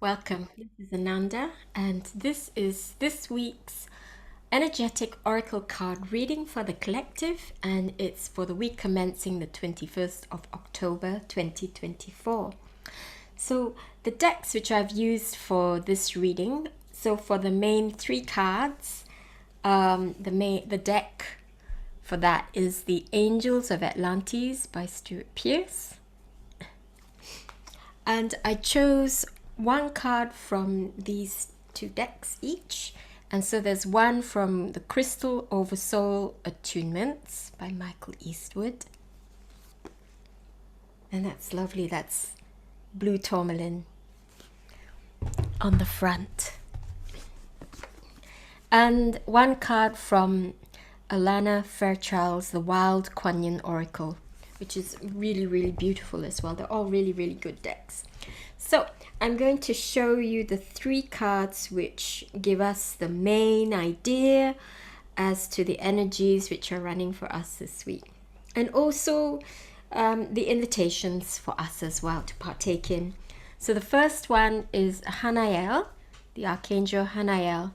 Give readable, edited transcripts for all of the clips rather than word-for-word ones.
Welcome. This is Ananda, and this is this week's energetic oracle card reading for the collective, and it's for the week commencing the 21st of October 2024. So, the decks which I've used for this reading, so for the main three cards, the deck for that is the Angels of Atlantis by Stewart Pearce. And I chose one card from these two decks each. And so there's one from the Crystal Oversoul Attunements by Eastwood. And that's lovely. That's blue tourmaline on the front. And one card from Alana Fairchild's The Wild Kuan Oracle, which is really, really beautiful as well. They're all really, really good decks. So I'm going to show you the three cards which give us the main idea as to the energies which are running for us this week. And also the invitations for us as well to partake in. So the first one is Hanael, the Archangel Hanael.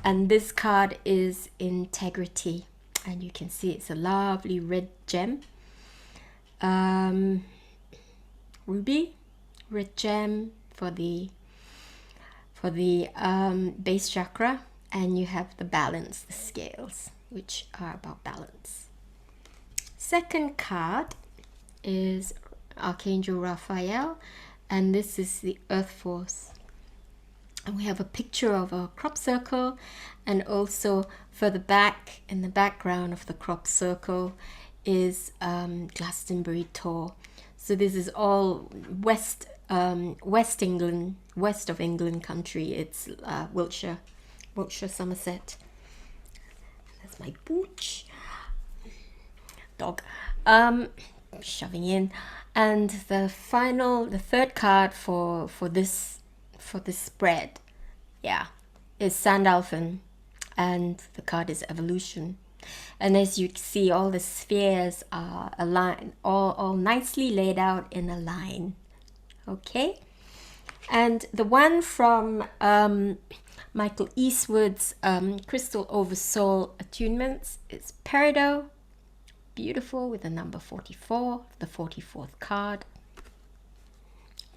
And this card is Integrity. And you can see it's a lovely red gem. Ruby, red gem for the base chakra, and you have the balance, the scales, which are about balance. Second card is Archangel Raphael, and this is the Earth Force. And we have a picture of a crop circle, and also further back in the background of the crop circle is Glastonbury Tor. So this is all West England, west of England country. It's Wiltshire, Somerset. That's my pooch dog shoving in. And the third card for this spread, is Sandalphon, and the card is Evolution. And as you see, all the spheres are aligned, all nicely laid out in a line. Okay? And the one from Michael Eastwood's Crystal Oversoul Attunements is Peridot. Beautiful, with the number 44, the 44th card.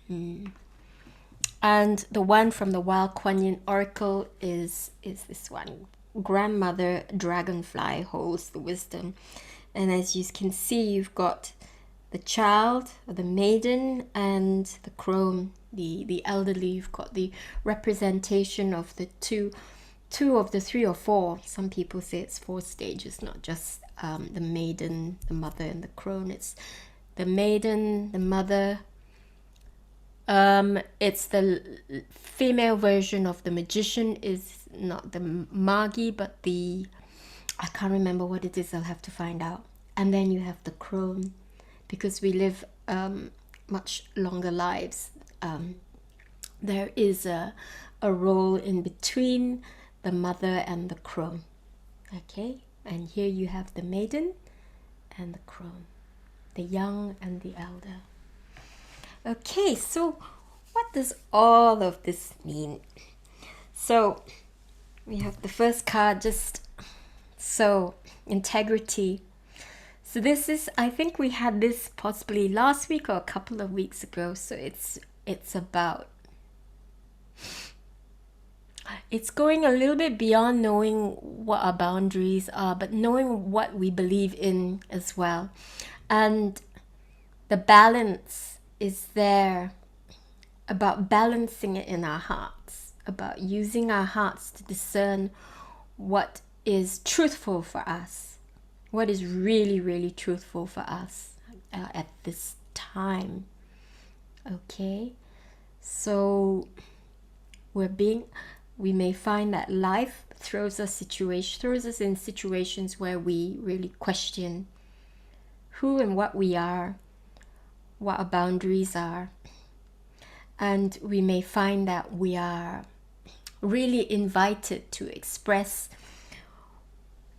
And the one from the Wild Kuan Oracle is this one. Grandmother Dragonfly holds the wisdom. And as you can see, you've got the child, the maiden, and the crone, the elderly. You've got the representation of the two of the three or four. Some people say it's 4 stages, not just the maiden, the mother, and the crone. It's the maiden, the mother. It's the female version of the magician, is not the Magi, but I can't remember what it is. I'll have to find out. And then you have the crone, because we live much longer lives. There is a role in between the mother and the crone. Okay, and here you have the maiden and the crone, the young and the elder. Okay, so what does all of this mean? So we have the first card, Integrity. So this is, I think we had this possibly last week or a couple of weeks ago. So it's going a little bit beyond knowing what our boundaries are, but knowing what we believe in as well. And the balance is there, about balancing it in our hearts, about using our hearts to discern what is truthful for us, what is really, really truthful for us at this time. Okay, so we may find that life throws us in situations where we really question who and what we are, what our boundaries are. And we may find that we are really invited to express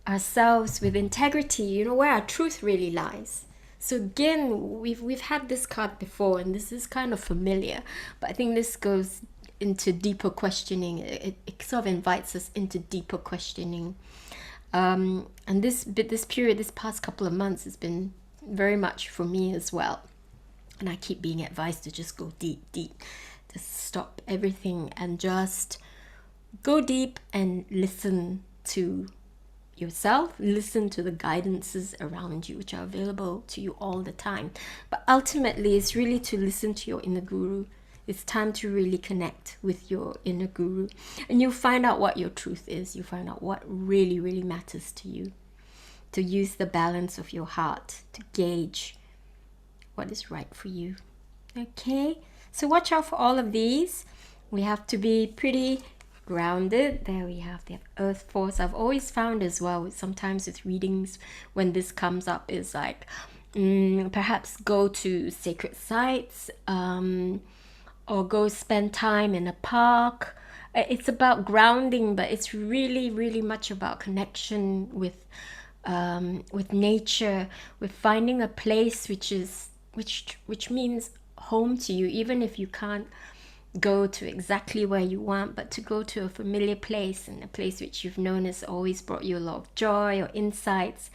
ourselves with integrity, where our truth really lies. So again, we've had this card before, and this is kind of familiar, but I think this goes into deeper questioning. It sort of invites us into deeper questioning. And this period, this past couple of months, has been very much for me as well. And I keep being advised to just go deep, to stop everything and just go deep and listen to yourself, listen to the guidances around you, which are available to you all the time. But ultimately, it's really to listen to your inner guru. It's time to really connect with your inner guru, and you'll find out what your truth is. You find out what really, really matters to you. To use the balance of your heart to gauge what is right for you. Okay, so watch out for all of these. We have to be pretty grounded. There we have the earth force. I've always found as well, sometimes with readings, when this comes up, is like perhaps go to sacred sites, or go spend time in a park. It's about grounding, but it's really, really much about connection with nature, with finding a place which means home to you, even if you can't go to exactly where you want, but to go to a familiar place, and a place which you've known has always brought you a lot of joy or insights,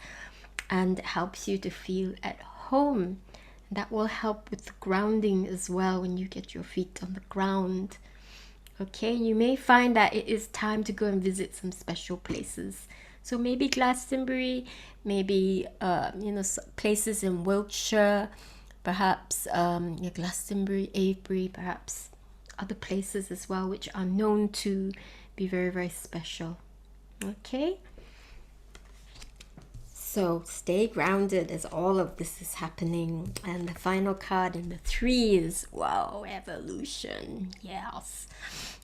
and helps you to feel at home. That will help with grounding as well when you get your feet on the ground. Okay, you may find that it is time to go and visit some special places. So maybe Glastonbury, maybe places in Wiltshire, perhaps Glastonbury, Avebury, perhaps other places as well, which are known to be very, very special. Okay, so stay grounded as all of this is happening. And the final card in the 3 is, wow, evolution. Yes,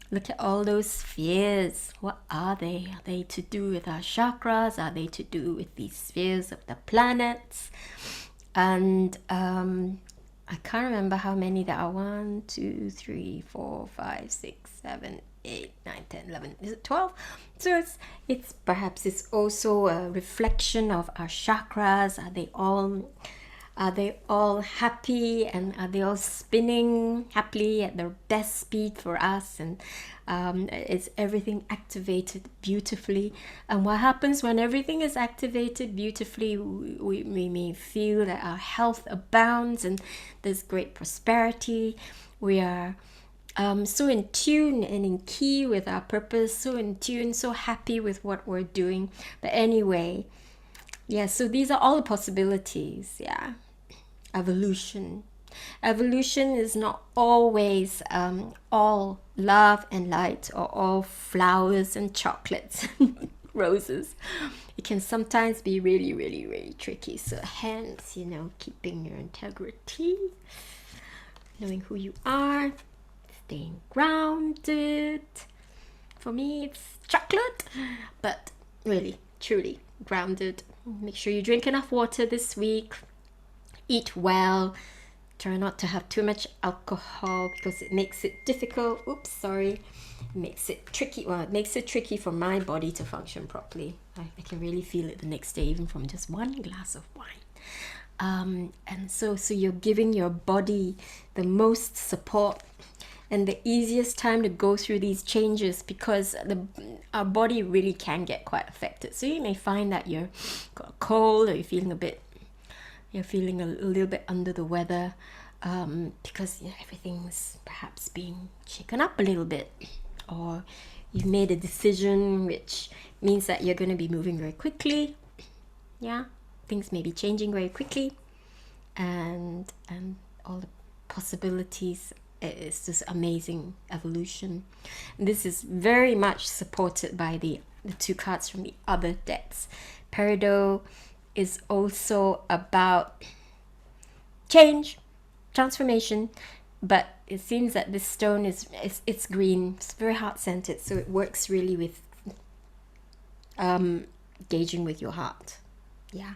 look at all those spheres. What are they? Are they to do with our chakras? Are they to do with these spheres of the planets? And I can't remember how many there are. 1, 2, 3, 4, 5, 6, 7, 8, 9, 10, 11. Is it 12? So it's perhaps it's also a reflection of our chakras. Are they all happy, and are they all spinning happily at their best speed for us? And is everything activated beautifully? And what happens when everything is activated beautifully? We may feel that our health abounds and there's great prosperity. We are so in tune and in key with our purpose, so in tune, so happy with what we're doing. But anyway, yeah, so these are all the possibilities. Yeah, evolution is not always all love and light, or all flowers and chocolates roses. It can sometimes be really, really, really tricky. So hence, keeping your integrity, knowing who you are, staying grounded. For me, it's chocolate, but really, truly grounded. Make sure you drink enough water this week. Eat well. Try not to have too much alcohol, because it makes it difficult. It makes it tricky. Well, it makes it tricky for my body to function properly. I can really feel it the next day, even from just one glass of wine. And so you're giving your body the most support and the easiest time to go through these changes, because our body really can get quite affected. So you may find that you're got a cold, or you're feeling a little bit under the weather, because everything's perhaps being shaken up a little bit, or you've made a decision which means that you're going to be moving very quickly. Yeah, things may be changing very quickly, and all the possibilities. It's just amazing evolution. And this is very much supported by the 2 cards from the other decks. Peridot is also about change, transformation, but it seems that this stone it's green. It's very heart-centered, so it works really with gauging with your heart. Yeah,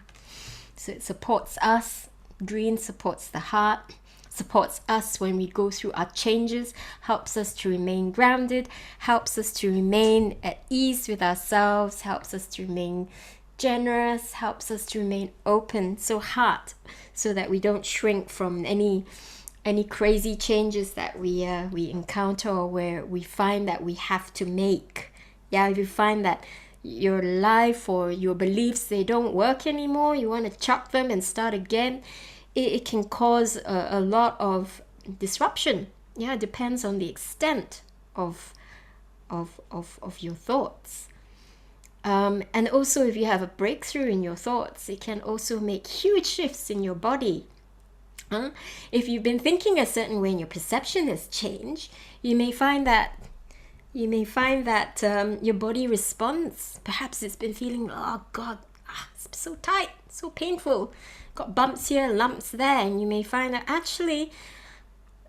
so it supports us. Green supports the heart, supports us when we go through our changes, helps us to remain grounded, helps us to remain at ease with ourselves, helps us to remain generous, helps us to remain open. So heart, so that we don't shrink from any any crazy changes that we encounter, or where we find that we have to make. Yeah, if you find that your life or your beliefs, they don't work anymore, you want to chuck them and start again, it can cause a lot of disruption. Yeah, it depends on the extent of your thoughts. And also, if you have a breakthrough in your thoughts, it can also make huge shifts in your body. If you've been thinking a certain way and your perception has changed, you may find that your body responds. Perhaps it's been feeling, oh God, it's so tight, so painful, got bumps here, lumps there, and you may find that actually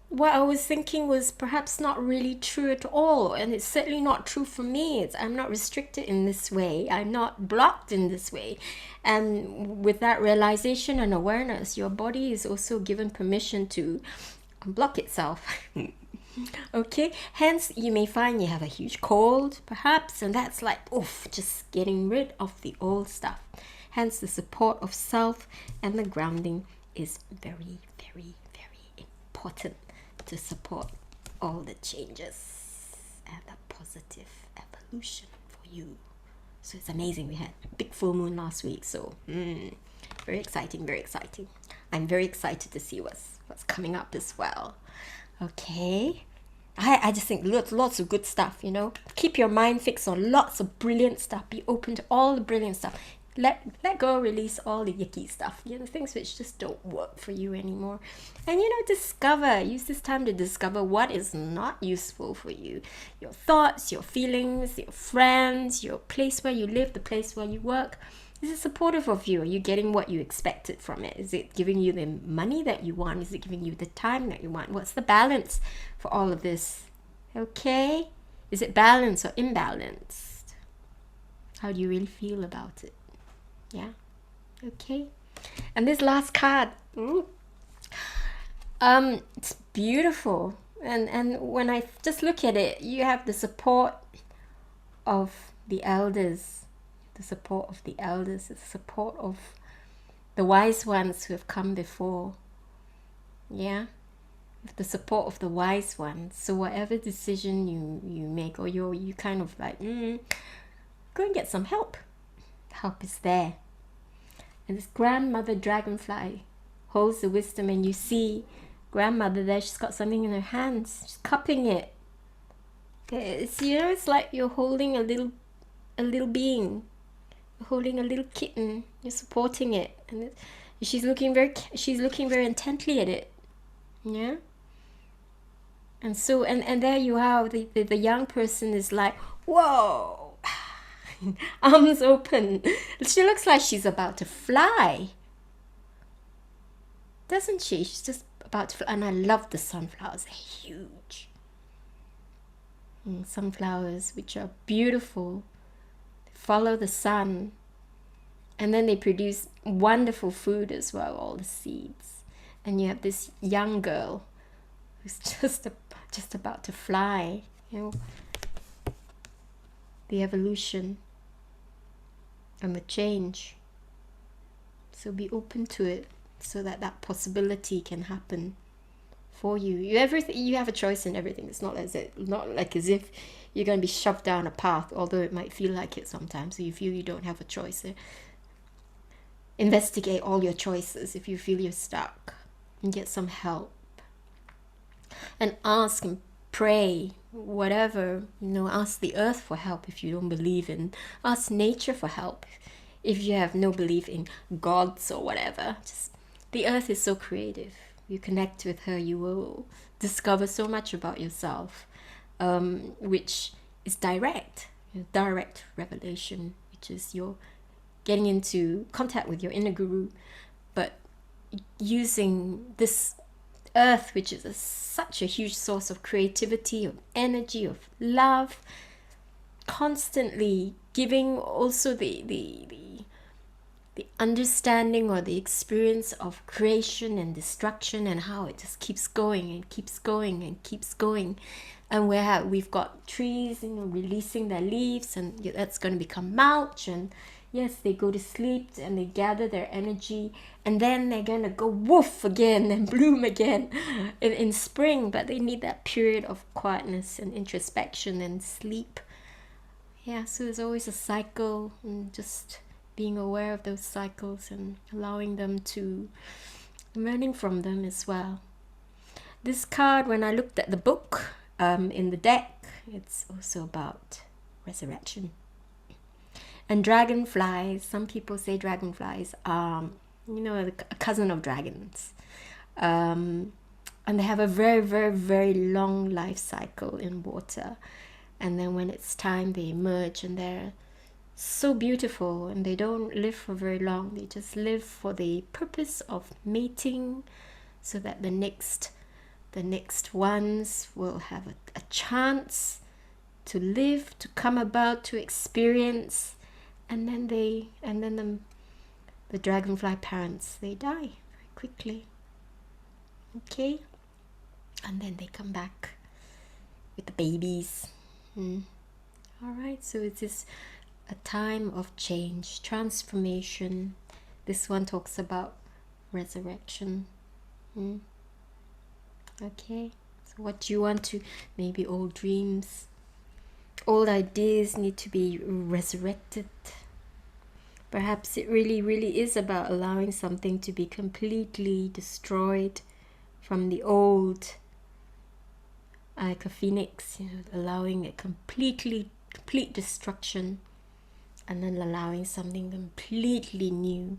what I was thinking was perhaps not really true at all, and it's certainly not true for me. I'm not restricted in this way, I'm not blocked in this way. And with that realization and awareness, your body is also given permission to unblock itself. Okay, hence you may find you have a huge cold perhaps, and that's like, oof, just getting rid of the old stuff. Hence the support of self and the grounding is very, very, very important to support all the changes and the positive evolution for you. So it's amazing. We had a big full moon last week, so very exciting, very exciting. I'm very excited to see what's coming up as well. Okay, I just think lots of good stuff, you know. Keep your mind fixed on lots of brilliant stuff. Be open to all the brilliant stuff. Let go, release all the yucky stuff, you know, things which just don't work for you anymore. And, you know, use this time to discover what is not useful for you. Your thoughts, your feelings, your friends, your place where you live, the place where you work. Is it supportive of you? Are you getting what you expected from it? Is it giving you the money that you want? Is it giving you the time that you want? What's the balance for all of this? Okay? Is it balanced or imbalanced? How do you really feel about it? Yeah? Okay? And this last card, it's beautiful. And when I just look at it, you have the support of the elders. The support of the elders, the support of the wise ones who have come before. Yeah, with the support of the wise ones. So whatever decision you make, or you kind of like, go and get some help. Help is there. And this grandmother dragonfly holds the wisdom, and you see grandmother there. She's got something in her hands. She's cupping it. It's, you know, it's like you're holding a little being. Holding a little kitten, you're supporting it, and she's looking very intently at it. Yeah. And so and there you are, the young person is like, whoa, arms open. She looks like she's about to fly, doesn't she? She's just about to fly. And I love the sunflowers. They're huge. Sunflowers which are beautiful, follow the sun, and then they produce wonderful food as well, all the seeds. And you have this young girl who's just about to fly, you know, the evolution and the change. So be open to it, so that possibility can happen for you. You have a choice in everything. It's not as if you're going to be shoved down a path, although it might feel like it sometimes. So you feel you don't have a choice. Investigate all your choices if you feel you're stuck, and get some help. And ask and pray, whatever, you know, ask the earth for help if you don't believe in. Ask nature for help if you have no belief in gods or whatever. Just, the earth is so creative. You connect with her, you will discover so much about yourself, which is direct revelation, which is your getting into contact with your inner guru, but using this earth, which is such a huge source of creativity, of energy, of love, constantly giving also the understanding or the experience of creation and destruction, and how it just keeps going and keeps going and keeps going. And we've got trees, you know, releasing their leaves, and that's going to become mulch, and Yes, they go to sleep and they gather their energy, and then they're gonna go woof again and bloom again in spring. But they need that period of quietness and introspection and sleep. Yeah, so there's always a cycle, and just being aware of those cycles and allowing them to, learning from them as well. This card, when I looked at the book in the deck, it's also about resurrection. And dragonflies, some people say dragonflies are, a cousin of dragons. And they have a very, very, very long life cycle in water. And then when it's time, they emerge, and they're so beautiful, and they don't live for very long. They just live for the purpose of mating, so that the next ones will have a chance to live, to come about, to experience. And then the dragonfly parents, they die very quickly. Okay? And then they come back with the babies. Alright, so it is a time of change, transformation. This one talks about resurrection. Okay, so what do you want to, maybe old dreams, old ideas need to be resurrected. Perhaps it really, really is about allowing something to be completely destroyed from the old, like a phoenix, allowing a complete destruction, and then allowing something completely new,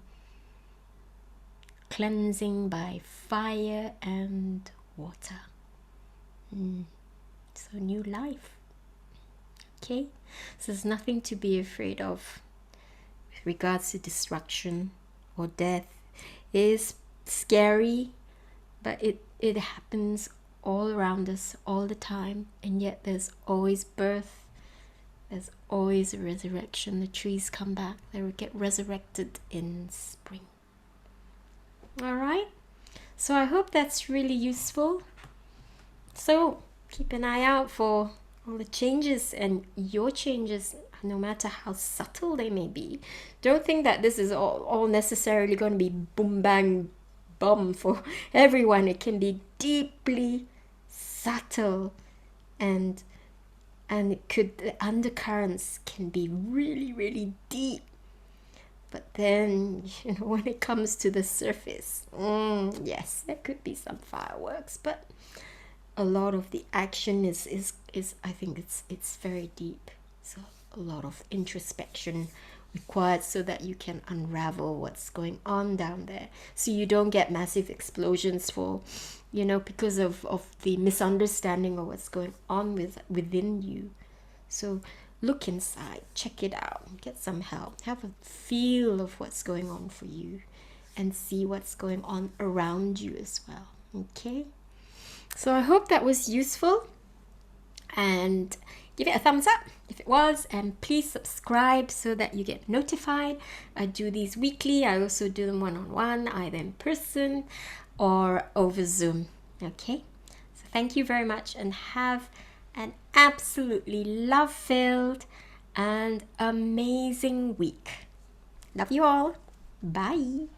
cleansing by fire and water. So new life. Okay, so there's nothing to be afraid of with regards to destruction or death. It is scary, but it happens all around us all the time, and yet there's always birth, there's always a resurrection. The trees come back, they will get resurrected in spring. Alright, so I hope that's really useful. So keep an eye out for all the changes, and your changes, no matter how subtle they may be. Don't think that this is all necessarily going to be boom bang bum for everyone. It can be deeply subtle, and the undercurrents can be really, really deep. But then, when it comes to the surface, yes, there could be some fireworks, but a lot of the action is I think it's very deep. So a lot of introspection required, so that you can unravel what's going on down there, so you don't get massive explosions for, because of the misunderstanding of what's going on within you. So look inside, check it out, get some help, have a feel of what's going on for you, and see what's going on around you as well. Okay, so I hope that was useful, and give it a thumbs up if it was, and please subscribe so that you get notified. I do these weekly. I also do them one-on-one, either in person or over Zoom. Okay, so thank you very much, and have an absolutely love-filled and amazing week. Love you all. Bye.